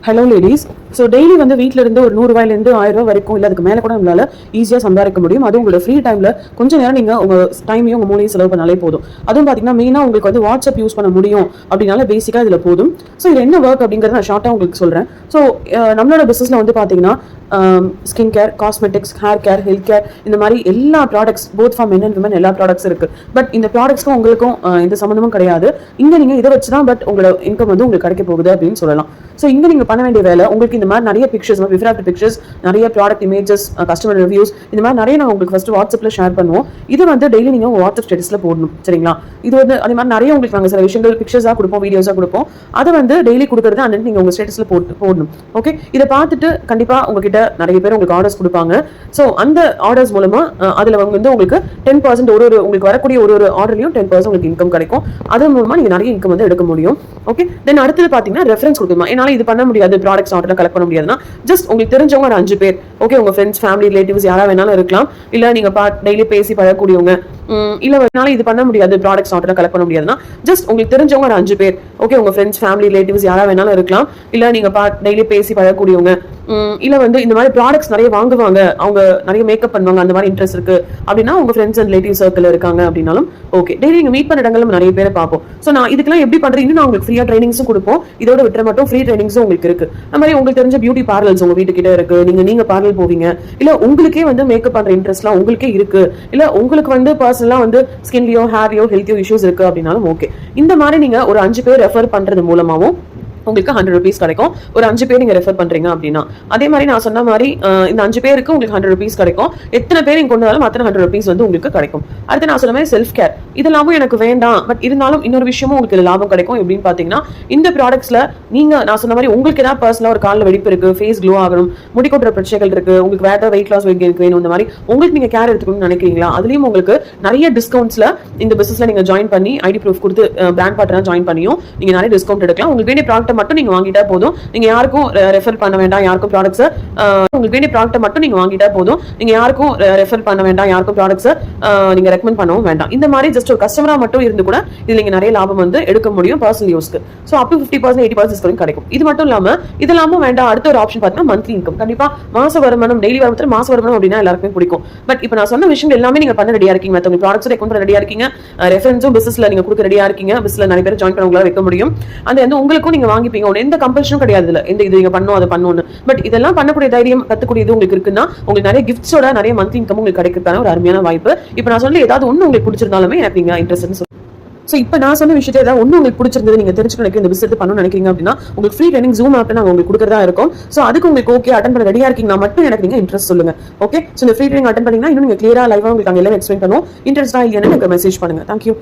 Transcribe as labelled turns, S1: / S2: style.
S1: Hello ladies. So daily வந்து வீட்டில் இருந்து ஒரு 100 ரூபாயிலேருந்து 1000 ரூபாய் வரைக்கும் இல்லை அதுக்கு மேலே கூட நம்மளால ஈஸியாக சம்பாதிக்க முடியும். அதுவும் உங்களோட ஃப்ரீ டைமில் கொஞ்சம் நேரம் நீங்கள் உங்கள் டைமையும் உங்கள் மூலையும் செலவு பண்ணாலே போதும். அதுவும் பார்த்தீங்கன்னா மெயினாக உங்களுக்கு வந்து வாட்ஸ்அப் யூஸ் பண்ண முடியும் அப்படின்னால பேசிக்காக இதில் போதும். ஸோ இது என்ன ஒர்க் அப்படிங்கிறத நான் ஷார்ட்டாக உங்களுக்கு சொல்கிறேன். ஸோ நம்மளோட பிஸ்னஸில் வந்து பார்த்தீங்கன்னா skin care, cosmetics, hair care, health care, இந்த மாதிரி எல்லா products both for men and women எல்லா ப்ராடக்ட்ஸ் இருக்குது. பட் இந்த ப்ராடக்ட்ஸ்க்கும் உங்களுக்கும் எந்த சம்மந்தமும் கிடையாது. இங்கே நீங்கள் இதை வச்சு தான் பட் உங்களோட இன்கம் வந்து உங்களுக்கு கிடைக்க போகுது அப்படின்னு சொல்லலாம். ஸோ இங்கே நீங்கள் பண்ண வேண்டிய வேலை, உங்களுக்கு இந்த மாதிரி நிறைய பிக்சர்ஸ், பிஃபோர் பிக்சர்ஸ், நிறைய ப்ராடக்ட் இமேஜஸ், கஸ்டமர் ரிவ்யூஸ், இந்த மாதிரி நிறைய நான் உங்களுக்கு ஃபர்ஸ்ட் வாட்ஸ்அப்பில் ஷேர் பண்ணுவோம். இது வந்து டெய்லி நீங்கள் உங்கள் வாட்ஸ்அப் ஸ்டேட்டஸில் போடணும், சரிங்களா? இது வந்து அதே மாதிரி நிறைய உங்களுக்கு நாங்கள் சில விஷயங்கள் பிக்சர்ஸாக கொடுப்போம், வீடியோஸாக கொடுப்போம். அதை வந்து டெய்லி கொடுக்குறது அந்த நீங்கள் உங்கள் ஸ்டேட்டஸில் போடணும். ஓகே, இதை பார்த்துட்டு கண்டிப்பாக உங்ககிட்ட நிறைய பேர் உங்களுக்கு ஆர்டர்ஸ் கொடுப்பாங்க. ஸோ அந்த ஆர்டர்ஸ் மூலமாக அதில் வந்து உங்களுக்கு 10% ஒரு உங்களுக்கு வரக்கூடிய ஒரு ஆர்டர்லையும் 10% உங்களுக்கு இன்கம் கிடைக்கும். அது மூலமாக நீங்கள் நிறைய இன்கம் வந்து எடுக்க முடியும். ஓகே, தென் அடுத்தது பார்த்தீங்கன்னா ரெஃபரன்ஸ் கொடுக்கணுமா? என்னால் இது பண்ண முடியாது, ப்ராடக்ட்ஸ் ஆர்டர் கலெக்ட் பண்ண முடியாதுன்னா ஜஸ்ட் உங்களுக்கு தெரிஞ்சவங்க ஒரு 5 பேர், ஓகே, உங்க ஃப்ரெண்ட்ஸ், ஃபேமிலி, ரிலேட்டிவ்ஸ் யாரா வேணாலும் இருக்கலாம். இல்லை நீங்கள் டெய்லி பேசி பழகக்கூடியவங்க, இல்லை என்னால் இது பண்ண முடியாது, ப்ராடக்ட்ஸ் ஆர்டர் கலெக்ட் பண்ண முடியாதுன்னா ஜஸ்ட் உங்களுக்கு தெரிஞ்சவங்க ஒரு 5 பேர், ஓகே, உங்க ஃப்ரெண்ட்ஸ், ஃபேமிலி, ரிலேட்டிவ்ஸ் யாரா வேணாலும் இருக்கலாம். இல்லை நீங்கள் டெய்லி பேசி பழகக்கூடியவங்க, இல்லை வந்து இந்த மாதிரி ப்ராடக்ட்ஸ் நிறைய வாங்குவாங்க, அவங்க நிறைய மேக்கப் பண்ணுவாங்க, அந்த மாதிரி இன்ட்ரெஸ்ட் இருக்கு அப்படின்னா உங்க ஃப்ரெண்ட்ஸ் அண்ட் ரிலேட்டிவ் சர்க்கிள் இருக்காங்க அப்படின்னாலும் ஓகே, டெய்லி நீங்க மீட் பண்ண இடங்களும் நிறைய பேரை பார்ப்போம். ஸோ நான் இதுக்கெல்லாம் எப்படி பண்றீங்க, நான் உங்களுக்கு ஃப்ரீயா ட்ரைனிங்ஸும் கொடுப்போம். இதோட விட்டுற மட்டும் ஃப்ரீ ட்ரைனிங்ஸும் உங்களுக்கு இருக்கு. அந்த மாதிரி உங்களுக்கு தெரிஞ்ச பியூட்டி பார்லர்ஸ் உங்க வீட்டுக்கிட்ட இருக்கு, நீங்க பார்லர் போவீங்க, இல்ல உங்களுக்கே வந்து மேக்கப் பண்ற இன்ட்ரெஸ்ட்லாம் உங்களுக்கே இருக்கு, இல்ல உங்களுக்கு வந்து பர்சனலா வந்து ஸ்கின்லயோ, ஹேர்லயோ, ஹெல்த்தியோ இஷ்யூஸ் இருக்கு அப்படின்னாலும் ஓகே. இந்த மாதிரி நீங்க ஒரு 5 பேர் ரெஃபர் பண்றது மூலமாவும் உங்களுக்கு 100 rupees கிடைக்கும். ஒரு 5 பேர் நீங்க ரெஃபர் பண்றீங்க அப்படின்னா அதே மாதிரி நான் சொன்ன மாதிரி இந்த 5 பேருக்கு உங்களுக்கு 100 rupees கிடைக்கும். எத்தனை பேர் நீங்க கொண்டு வந்தாலும் அத்தனை 100 rupees வந்து உங்களுக்கு கிடைக்கும். அடுத்து நான் சொன்ன மாதிரி செல்ஃப் கேர், இதெல்லாமும் எனக்கு வேண்டாம், பட் இருந்தாலும் இன்னொரு விஷயமும் உங்களுக்கு லாபம் கிடைக்கும். எப்படின்னு பாத்தீங்கன்னா இந்த ப்ராடக்ட்ஸ்ல நான் சொன்ன மாதிரி உங்களுக்கு ஏதாவது பர்சனலா ஒரு காலில் வெடிப்பு இருக்கு, ஃபேஸ் க்ளோ ஆகணும், முடி கொட்டுற பிரச்சனைகள் இருக்கு, உங்களுக்கு வேற வெயிட் லாஸ் வெயிட் கெயின் வேணும், இந்த மாதிரி உங்களுக்கு நீங்க கேர் எடுத்துக்கணும்னு நினைக்கிறீங்களா? அதுலயும் உங்களுக்கு நிறைய டிஸ்கவுண்ட்ஸ்ல இந்த பிசினஸ்ல நீங்க ஜாயின் பண்ணி ஐடி ப்ரூஃப் கொடுத்து பிராண்ட் பார்ட்னரா ஜாயின் பண்ணியும் நீங்க நிறைய டிஸ்கவுண்ட் எடுக்கலாம். உங்களுக்கு வேண்டிய ப்ராடக்ட் மட்டும் நீங்க வாங்கிட்டா போதும். நீங்க யாருக்கும் ரெஃபர் பண்ண வேண்டாம், யாருக்கும் ப்ராடக்ட்ஸ் உங்களுக்கு வேண்டிய ப்ராடக்ட் மட்டும் நீங்க வாங்கிட்டா போதும். நீங்க யாருக்கும் ரெஃபர் பண்ண வேண்டாம், யாருக்கும் ப்ராடக்ட்ஸ் நீங்க ரெக்கமெண்ட் பண்ணவும் வேண்டாம். இந்த மாதிரி ஜஸ்ட் ஒரு கஸ்டமரா மட்டும் இருந்து கூட இதுல நீங்க நிறைய லாபம் வந்து எடுக்க முடியும் பர்சனல் யூஸ்க்கு. ஸோ அப் டு 50% 80% டிஸ்கவுண்ட் கிடைக்கும். இது மட்டும் இல்லாம இதெல்லாமும் வேண்டாம், அடுத்த ஒரு ஆப்ஷன் பார்த்தீங்கன்னா மந்த்லி இன்கம். கண்டிப்பா மாச வருமானம், டெய்லி வருமானம், மாச வருமானம் அப்படின்னா எல்லாருக்கும் பிடிக்கும். பட் இப்போ நான் சொன்ன விஷயம் எல்லாமே நீங்க பண்ண ரெடியா இருக்கீங்க, மற்ற ப்ராடக்ட்ஸ் ரெக்கமெண்ட் பண்ண ரெடியா இருக்கீங்க, ரெஃபரன்ஸும் பிசினஸ்ல நீங்க கொடுக்க ரெடியா இருக்கீங்க, பிசினஸ்ல நிறைய பேர் ஜாயின் பண்ண உங்களால வைக்க முடியும். அந்த வந்து உங்களுக்கும் நீங்க வாங்கிப்பீங்க, எந்த கம்பல்ஷனும் கிடையாது. இந்த இது நீங்க பண்ணும் அதை பண்ணணும், பட் இதெல்லாம் பண்ணக்கூடிய தைரியம் கத்துக்கூடியது உங்களுக்கு இருக்குன்னா உங்களுக்கு நிறைய கிஃப்ட்ஸோட நிறைய மந்த்லி இன்கம் உங்களுக்கு கிடைக்கிறதுக்கான ஒரு அருமையான வாய்ப்பு. இப்போ நான் சொல்லி ஏதாவது ஒண்ணு உங்களுக்கு பிடிச்சிருந்தாலுமே எனக்கு நீங்க இன்ட்ரெஸ்ட். ஸோ இப்போ நான் சொன்ன விஷயத்தை ஏதாவது ஒன்று உங்களுக்கு பிடிச்சிருந்தது, நீங்கள் தெரிஞ்சுக்க இந்த பிசினஸ் பண்ணணும்னு நினைக்கிறீங்க அப்படின்னா உங்களுக்கு ஃப்ரீ ட்ரைனிங் ஜூம் ஆப்ல நாங்கள் உங்களுக்கு கொடுக்குறதா இருக்கும். ஸோ அதுக்கு உங்களுக்கு ஓகே அட்டன் பண்ண ரெடியா இருக்கீங்கன்னா மட்டும் எனக்கு நீங்கள் இன்ட்ரெஸ்ட் சொல்லுங்க. ஓகே, ஸோ இந்த ஃப்ரீ ட்ரைனிங் அட்டன் பண்ணீங்கன்னா இன்னும் நீங்கள் கிளியரா லைவா உங்களுக்கு அங்கே எல்லாம் எக்ஸ்பிளைன் பண்ணுவோம். இன்ட்ரெஸ்டா இல்லையானு எனக்கு மெசேஜ் பண்ணுங்க. தேங்க்யூ.